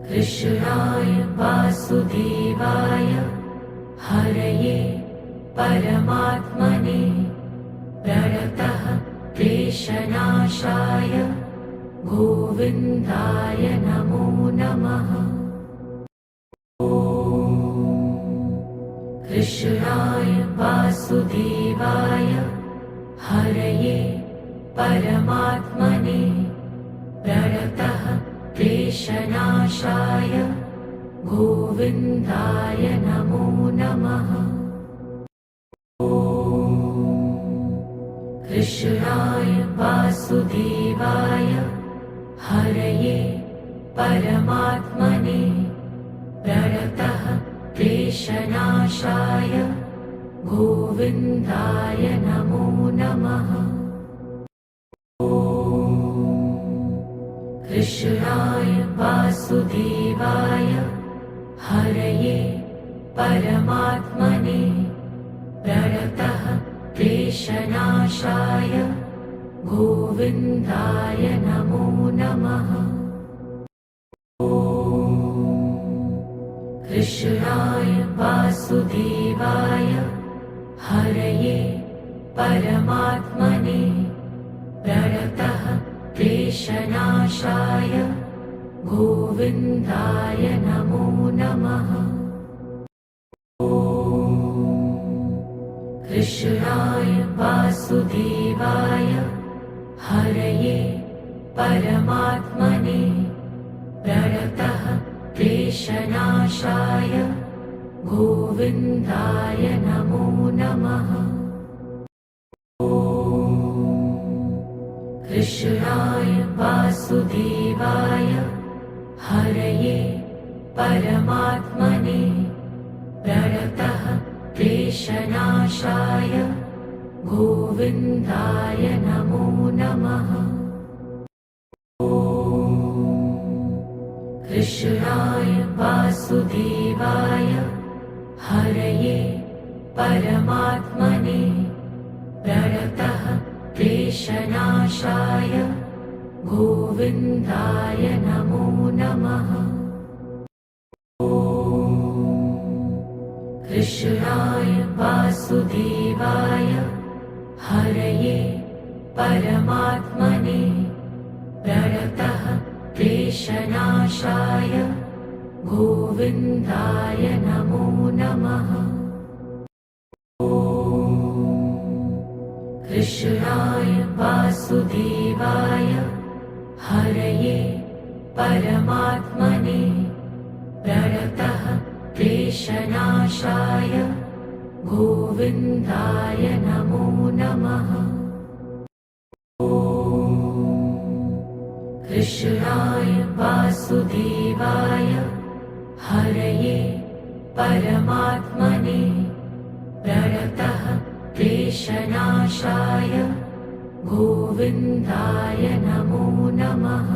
कृष्णाय वासुदेवाय हरये परमात्मने प्रणतः क्लेशनाशाय गोविन्दाय नमो नमः। कृष्णाय वासुदेवाय हरये परमात्मने प्रणतः क्लेशनाशाय गोविन्दाय नमो नमः। कृष्णाय वासुदेवाय हरये परमात्मने प्रणतः क्लेशनाशाय गोविन्दाय नमो नमः। कृष्णाय वासुदेवाय हरये परमात्मने प्रणतः क्लेशनाशाय गोविन्दाय नमो नमः। कृष्णाय वासुदेवाय हरये परमात्मने प्रणतः क्लेशनाशाय गोविन्दाय नमो नमः। कृष्णाय वासुदेवाय हरये परमात्मने प्रणतः क्लेशनाशाय गोविन्दाय नमो नमः। कृष्णाय वासुदेवाय हरये परमात्मने प्रणतः क्लेशनाशाय गोविन्दाय नमो नमः। कृष्णाय वासुदेवाय हरये परमात्मने प्रणतः क्लेशनाशाय गोविन्दाय नमो नमः। कृष्णाय वासुदेवाय हरये परमात्मने प्रणतः क्लेशनाशाय गोविन्दाय नमो नमः। कृष्णाय वासुदेवाय हरये परमात्मने प्रणतः क्लेशनाशाय गोविन्दाय नमो नमः। कृष्णाय वासुदेवाय हरये परमात्मने प्रणतः क्लेशनाशाय गोविन्दाय नमो नमः।